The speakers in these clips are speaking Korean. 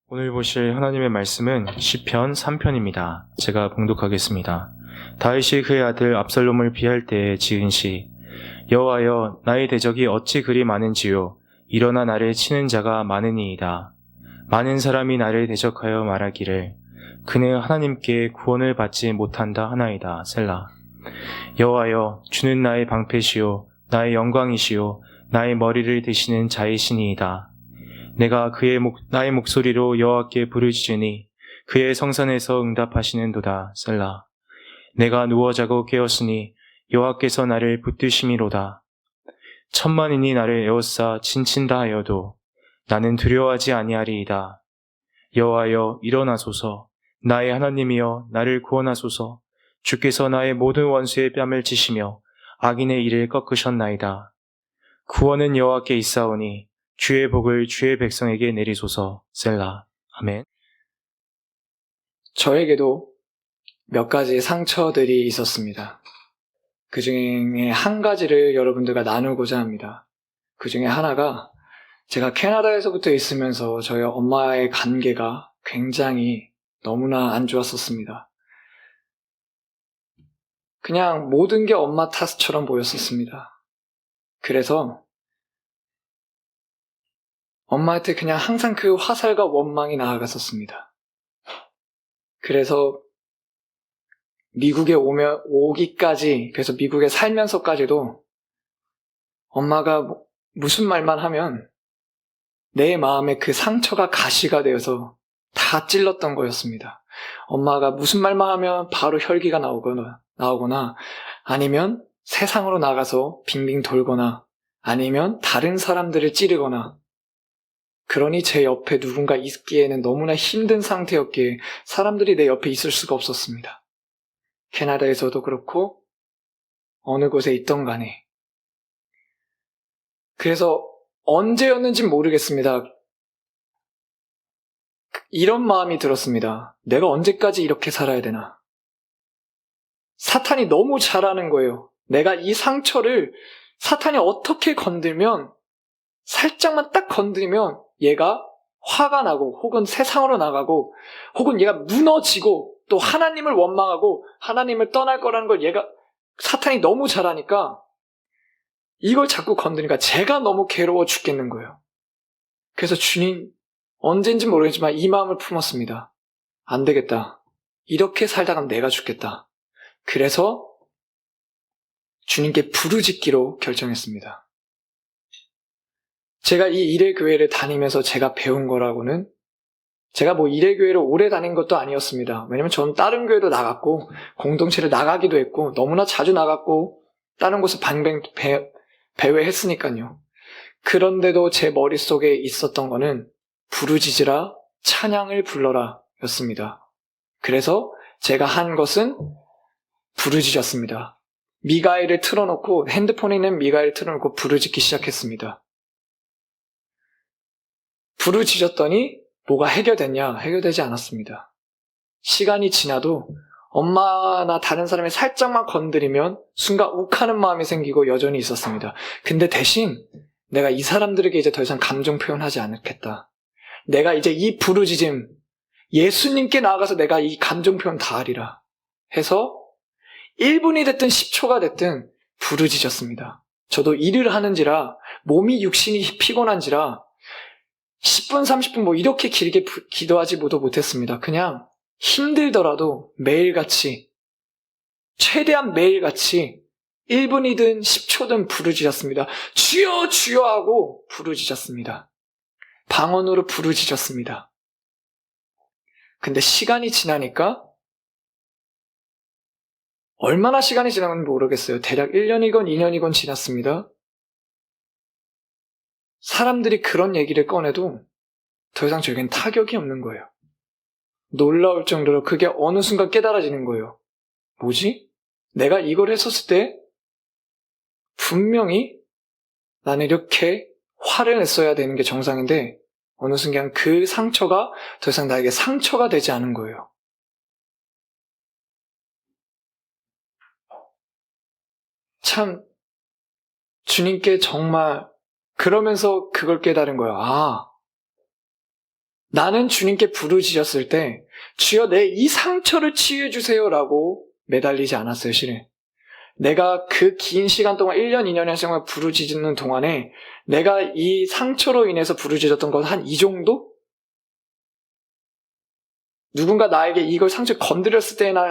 오늘 보실 하나님의 말씀은 시편 3편입니다. 제가 봉독하겠습니다. 다윗이 그의 아들 압살롬을 비할 때에 지은 시. 여호와여, 나의 대적이 어찌 그리 많은지요. 일어나 나를 치는 자가 많으니이다. 많은 사람이 나를 대적하여 말하기를 그는 하나님께 구원을 받지 못한다 하나이다. 셀라. 여호와여, 주는 나의 방패시요 나의 영광이시요 나의 머리를 드시는 자이시니이다. 내가 나의 목소리로 여호와께 부르짖으니 그의 성산에서 응답하시는도다. 셀라. 내가 누워 자고 깨었으니 여호와께서 나를 붙드심이로다. 천만인이 나를 에워싸 친친다 하여도 나는 두려워하지 아니하리이다. 여호와여, 일어나소서. 나의 하나님이여, 나를 구원하소서. 주께서 나의 모든 원수의 뺨을 치시며 악인의 일을 꺾으셨나이다. 구원은 여호와께 있사오니 주의 복을 주의 백성에게 내리소서. 셀라. 아멘. 저에게도 몇 가지 상처들이 있었습니다. 그 중에 한 가지를 여러분들과 나누고자 합니다. 그 중에 하나가 제가 캐나다에서부터 있으면서 저희 엄마의 관계가 굉장히 너무나 안 좋았었습니다. 그냥 모든 게 엄마 탓처럼 보였었습니다. 그래서 엄마한테 그냥 항상 그 화살과 원망이 나아갔었습니다. 그래서 미국에 오기까지, 그래서 미국에 살면서까지도 엄마가 무슨 말만 하면 내 마음에 그 상처가 가시가 되어서 다 찔렀던 거였습니다. 엄마가 무슨 말만 하면 바로 혈기가 나오거나 아니면 세상으로 나가서 빙빙 돌거나 아니면 다른 사람들을 찌르거나, 그러니 제 옆에 누군가 있기에는 너무나 힘든 상태였기에 사람들이 내 옆에 있을 수가 없었습니다. 캐나다에서도 그렇고 어느 곳에 있던 간에. 그래서 언제였는지 모르겠습니다. 이런 마음이 들었습니다. 내가 언제까지 이렇게 살아야 되나? 사탄이 너무 잘하는 거예요. 내가 이 상처를 사탄이 어떻게 건들면, 살짝만 딱 건드리면 얘가 화가 나고 혹은 세상으로 나가고 혹은 얘가 무너지고 또 하나님을 원망하고 하나님을 떠날 거라는 걸 사탄이 너무 잘하니까 이걸 자꾸 건드리니까 제가 너무 괴로워 죽겠는 거예요. 그래서 주님, 언젠지 모르겠지만 이 마음을 품었습니다. 안 되겠다. 이렇게 살다간 내가 죽겠다. 그래서 주님께 부르짖기로 결정했습니다. 제가 이 일일교회를 다니면서 제가 배운 거라고는, 제가 일일교회를 오래 다닌 것도 아니었습니다. 왜냐면 저는 다른 교회도 나갔고 공동체를 나가기도 했고 너무나 자주 나갔고 다른 곳을 배회했으니까요. 그런데도 제 머릿속에 있었던 거는 부르짖으라, 찬양을 불러라 였습니다. 그래서 제가 한 것은 부르짖었습니다. 미가엘을 틀어놓고, 핸드폰에 있는 미가엘을 틀어놓고 부르짖기 시작했습니다. 부르짖었더니 뭐가 해결됐냐? 해결되지 않았습니다. 시간이 지나도 엄마나 다른 사람이 살짝만 건드리면 순간 욱하는 마음이 생기고 여전히 있었습니다. 근데 대신 내가 이 사람들에게 이제 더 이상 감정 표현하지 않겠다. 내가 이제 이 부르짖음, 예수님께 나아가서 내가 이 감정 표현 다 하리라 해서 1분이 됐든 10초가 됐든 부르짖었습니다. 저도 일을 하는지라 몸이 육신이 피곤한지라 10분, 30분 이렇게 길게 기도하지 못했습니다. 그냥 힘들더라도 매일같이, 최대한 매일같이 1분이든 10초든 부르짖었습니다. 주여 주여 하고 부르짖었습니다. 방언으로 부르짖었습니다. 근데 시간이 지나니까, 얼마나 시간이 지나는지 모르겠어요. 대략 1년이건 2년이건 지났습니다. 사람들이 그런 얘기를 꺼내도 더 이상 저에겐 타격이 없는 거예요. 놀라울 정도로 그게 어느 순간 깨달아지는 거예요. 뭐지? 내가 이걸 했었을 때 분명히 나는 이렇게 화를 냈어야 되는 게 정상인데 어느 순간 그 상처가 더 이상 나에게 상처가 되지 않은 거예요. 참, 주님께 정말, 그러면서 그걸 깨달은 거예요. 나는 주님께 부르짖었을 때 주여 내 이 상처를 치유해 주세요라고 매달리지 않았어요, 실은. 내가 그 긴 시간 동안 1년, 2년의 생활 부르짖는 동안에 내가 이 상처로 인해서 부르짖었던 건 한 이 정도? 누군가 나에게 이걸 상처 건드렸을 때나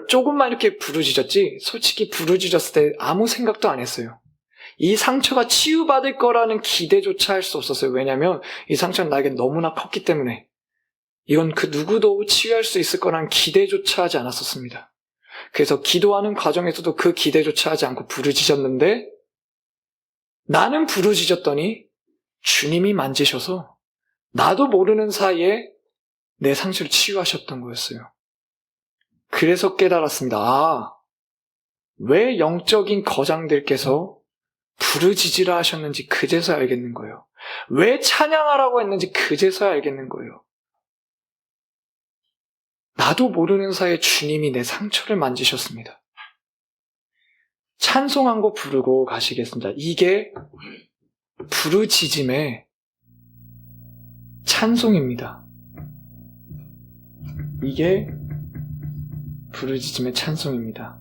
조금만 이렇게 부르짖었지, 솔직히 부르짖었을 때 아무 생각도 안 했어요. 이 상처가 치유받을 거라는 기대조차 할 수 없었어요. 왜냐하면 이 상처는 나에게 너무나 컸기 때문에. 이건 그 누구도 치유할 수 있을 거라는 기대조차 하지 않았었습니다. 그래서 기도하는 과정에서도 그 기대조차 하지 않고 부르짖었는데, 나는 부르짖었더니 주님이 만지셔서 나도 모르는 사이에 내 상처를 치유하셨던 거였어요. 그래서 깨달았습니다. 왜 영적인 거장들께서 부르짖으라 하셨는지 그제서야 알겠는 거예요. 왜 찬양하라고 했는지 그제서야 알겠는 거예요. 나도 모르는 사이에 주님이 내 상처를 만지셨습니다. 찬송한 곡 부르고 가시겠습니다. 이게 부르짖음의 찬송입니다. 이게 부르짖음의 찬송입니다.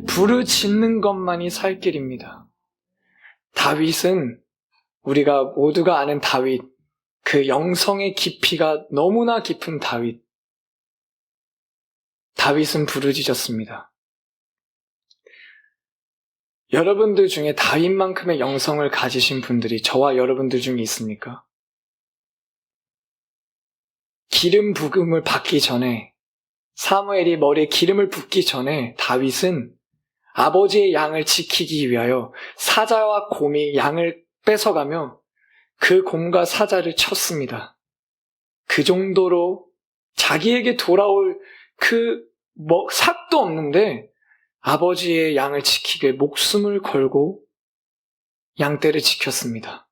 부르짖는 것만이 살 길입니다. 다윗은, 우리가 모두가 아는 다윗, 그 영성의 깊이가 너무나 깊은 다윗은 부르짖었습니다. 여러분들 중에 다윗만큼의 영성을 가지신 분들이 저와 여러분들 중에 있습니까? 기름 부음을 받기 전에, 사무엘이 머리에 기름을 붓기 전에 다윗은 아버지의 양을 지키기 위하여 사자와 곰이 양을 뺏어가며 그 곰과 사자를 쳤습니다. 그 정도로 자기에게 돌아올 삭도 없는데 아버지의 양을 지키기 위해 목숨을 걸고 양떼를 지켰습니다.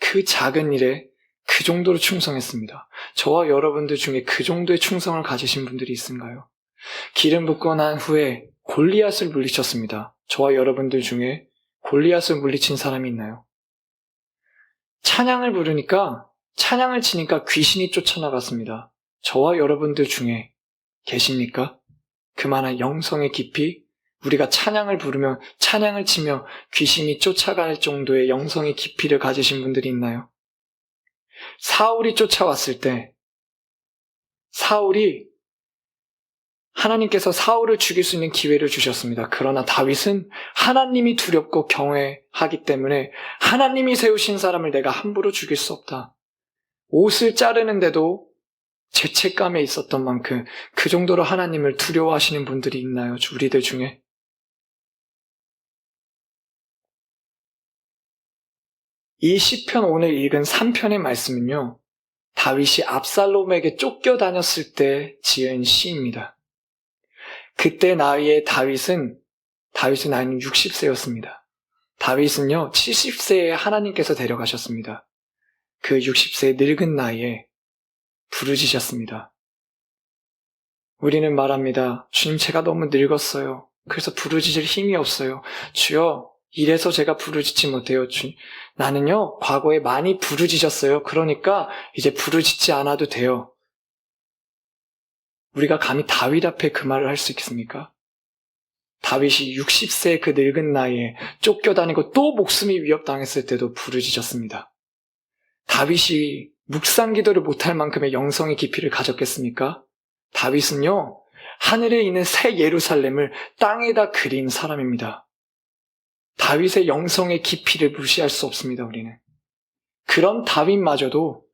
그 작은 일에 그 정도로 충성했습니다. 저와 여러분들 중에 그 정도의 충성을 가지신 분들이 있은가요? 기름 붓고 난 후에 골리앗을 물리쳤습니다. 저와 여러분들 중에 골리앗을 물리친 사람이 있나요? 찬양을 부르니까, 찬양을 치니까 귀신이 쫓아나갔습니다. 저와 여러분들 중에 계십니까? 그만한 영성의 깊이, 우리가 찬양을 부르며 찬양을 치며 귀신이 쫓아갈 정도의 영성의 깊이를 가지신 분들이 있나요? 사울이 쫓아왔을 때, 하나님께서 사울을 죽일 수 있는 기회를 주셨습니다. 그러나 다윗은 하나님이 두렵고 경외하기 때문에 하나님이 세우신 사람을 내가 함부로 죽일 수 없다. 옷을 자르는데도 죄책감에 있었던 만큼 그 정도로 하나님을 두려워하시는 분들이 있나요? 우리들 중에? 이 시편 오늘 읽은 3편의 말씀은요, 다윗이 압살롬에게 쫓겨다녔을 때 지은 시입니다. 그때 나이의 다윗은 나이는 60세였습니다. 다윗은요, 70세에 하나님께서 데려가셨습니다. 그 60세의 늙은 나이에 부르짖으셨습니다. 우리는 말합니다. 주님, 제가 너무 늙었어요. 그래서 부르짖을 힘이 없어요. 주여, 이래서 제가 부르짖지 못해요. 나는요, 과거에 많이 부르짖었어요. 그러니까 이제 부르짖지 않아도 돼요. 우리가 감히 다윗 앞에 그 말을 할 수 있겠습니까? 다윗이 60세의 그 늙은 나이에 쫓겨다니고 또 목숨이 위협당했을 때도 부르짖었습니다. 다윗이 묵상 기도를 못할 만큼의 영성의 깊이를 가졌겠습니까? 다윗은요, 하늘에 있는 새 예루살렘을 땅에다 그린 사람입니다. 다윗의 영성의 깊이를 무시할 수 없습니다, 우리는. 그런 다윗마저도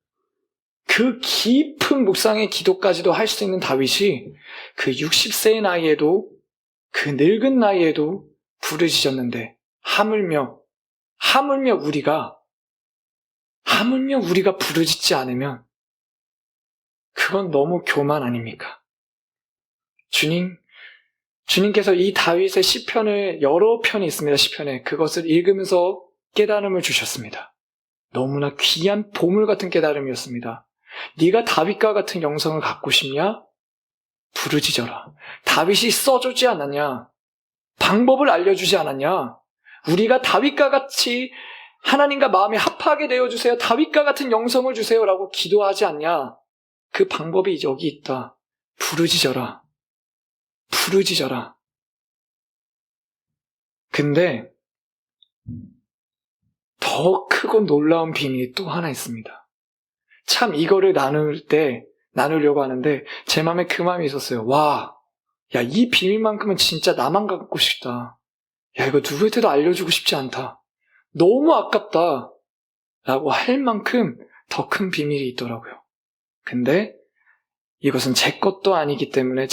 그 깊은 묵상의 기도까지도 할 수 있는 다윗이 그 60세의 나이에도, 그 늙은 나이에도 부르짖었는데, 하물며 우리가 부르짖지 않으면 그건 너무 교만 아닙니까? 주님께서 이 다윗의 시편을, 여러 편이 있습니다, 시편에. 그것을 읽으면서 깨달음을 주셨습니다. 너무나 귀한 보물 같은 깨달음이었습니다. 네가 다윗과 같은 영성을 갖고 싶냐? 부르짖어라. 다윗이 써주지 않았냐? 방법을 알려주지 않았냐? 우리가 다윗과 같이 하나님과 마음이 합하게 되어주세요. 다윗과 같은 영성을 주세요. 라고 기도하지 않냐? 그 방법이 여기 있다. 부르짖어라. 부르짖어라. 근데 더 크고 놀라운 비밀이 또 하나 있습니다. 참 이거를 나누려고 하는데 제 마음에 그 마음이 있었어요. 와, 야, 이 비밀만큼은 진짜 나만 갖고 싶다. 야, 이거 누구한테도 알려주고 싶지 않다. 너무 아깝다. 라고 할 만큼 더 큰 비밀이 있더라고요. 근데 이것은 제 것이 아니기 때문에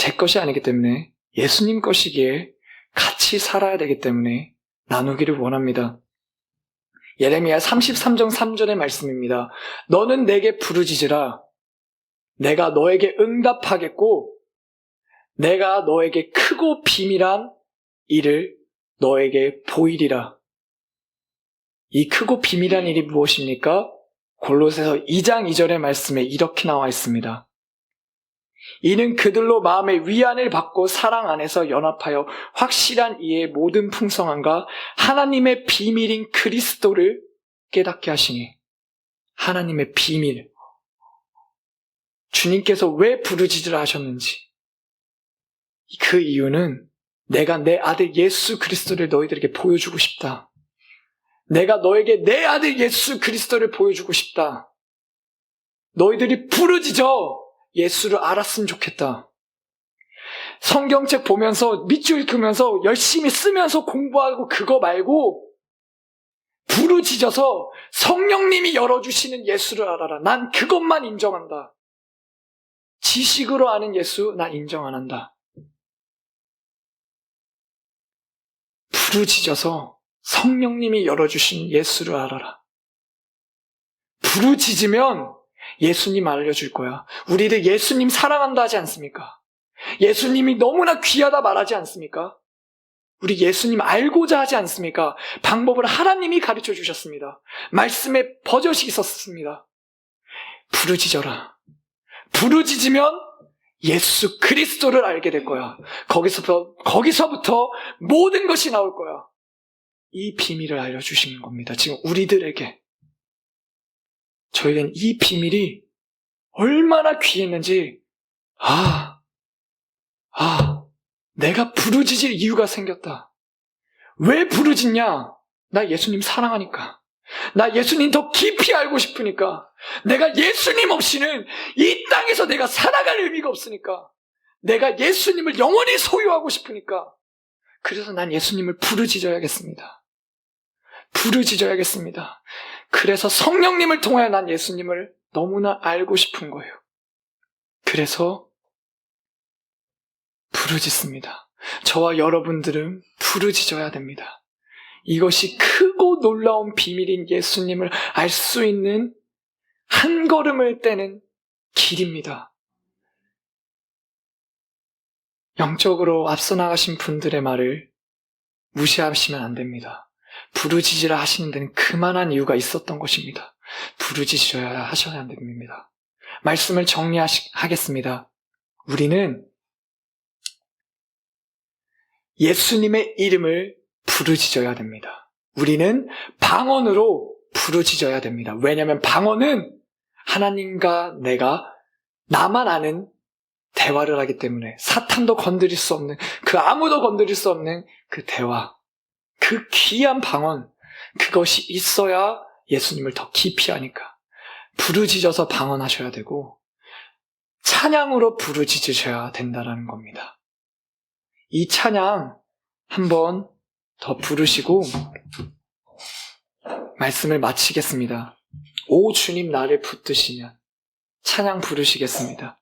예수님 것이기에 같이 살아야 되기 때문에 나누기를 원합니다. 예레미야 33장 3절의 말씀입니다. 너는 내게 부르짖으라. 내가 너에게 응답하겠고 내가 너에게 크고 비밀한 일을 너에게 보이리라. 이 크고 비밀한 일이 무엇입니까? 골로새서 2장 2절의 말씀에 이렇게 나와 있습니다. 이는 그들로 마음의 위안을 받고 사랑 안에서 연합하여 확실한 이의 모든 풍성함과 하나님의 비밀인 그리스도를 깨닫게 하시니. 하나님의 비밀. 주님께서 왜 부르짖으라 하셨는지. 그 이유는 내가 내 아들 예수 그리스도를 너희들에게 보여주고 싶다. 내가 너에게 내 아들 예수 그리스도를 보여주고 싶다. 너희들이 부르짖어 예수를 알았으면 좋겠다. 성경책 보면서 밑줄 그면서 열심히 쓰면서 공부하고 그거 말고 부르짖어서 성령님이 열어주시는 예수를 알아라. 난 그것만 인정한다. 지식으로 아는 예수 나 인정 안 한다. 부르짖어서 성령님이 열어주신 예수를 알아라. 부르짖으면 예수님 알려줄 거야. 우리들 예수님 사랑한다 하지 않습니까? 예수님이 너무나 귀하다 말하지 않습니까? 우리 예수님 알고자 하지 않습니까? 방법을 하나님이 가르쳐 주셨습니다. 말씀에 버젓이 있었습니다. 부르짖어라. 부르짖으면 예수 그리스도를 알게 될 거야. 거기서부터 모든 것이 나올 거야. 이 비밀을 알려주시는 겁니다. 지금 우리들에게. 저에겐 이 비밀이 얼마나 귀했는지, 내가 부르짖을 이유가 생겼다. 왜 부르짖냐? 나 예수님 사랑하니까. 나 예수님 더 깊이 알고 싶으니까. 내가 예수님 없이는 이 땅에서 내가 살아갈 의미가 없으니까. 내가 예수님을 영원히 소유하고 싶으니까. 그래서 난 예수님을 부르짖어야겠습니다. 부르짖어야겠습니다. 그래서 성령님을 통하여 난 예수님을 너무나 알고 싶은 거예요. 그래서 부르짖습니다. 저와 여러분들은 부르짖어야 됩니다. 이것이 크고 놀라운 비밀인 예수님을 알 수 있는 한 걸음을 떼는 길입니다. 영적으로 앞서 나가신 분들의 말을 무시하시면 안 됩니다. 부르짖으라 하시는 데는 그만한 이유가 있었던 것입니다. 부르짖어야 하셔야 됩니다. 말씀을 정리하겠습니다. 우리는 예수님의 이름을 부르짖어야 됩니다. 우리는 방언으로 부르짖어야 됩니다. 왜냐하면 방언은 하나님과 나만 아는 대화를 하기 때문에 사탄도 건드릴 수 없는, 그 아무도 건드릴 수 없는 그 대화, 그 귀한 방언, 그것이 있어야 예수님을 더 깊이 아니까 부르짖어서 방언하셔야 되고 찬양으로 부르짖으셔야 된다는 겁니다. 이 찬양 한번 더 부르시고 말씀을 마치겠습니다. 오 주님 나를 붙드시면 찬양 부르시겠습니다.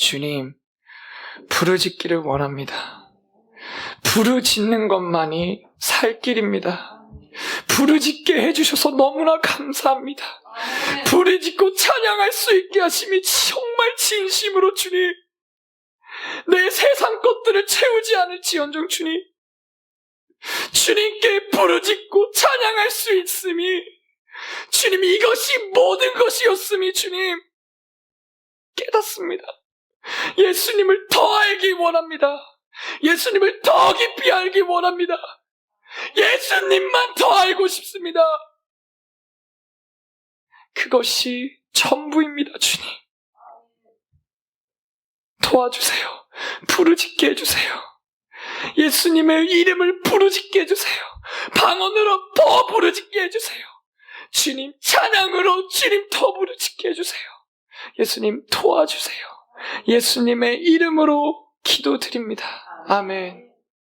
주님, 부르짖기를 원합니다. 부르짖는 것만이 살 길입니다. 부르짖게 해주셔서 너무나 감사합니다. 부르짖고 찬양할 수 있게 하심이 정말 진심으로 주님, 내 세상 것들을 채우지 않을지언정 주님, 주님께 부르짖고 찬양할 수 있음이 주님, 이것이 모든 것이었음이 주님 깨닫습니다. 예수님을 더 알기 원합니다. 예수님을 더 깊이 알기 원합니다. 예수님만 더 알고 싶습니다. 그것이 전부입니다. 주님, 도와주세요. 부르짖게 해주세요. 예수님의 이름을 부르짖게 해주세요. 방언으로 더 부르짖게 해주세요. 주님, 찬양으로 주님 더 부르짖게 해주세요. 예수님, 도와주세요. 예수님의 이름으로 기도드립니다. 아멘.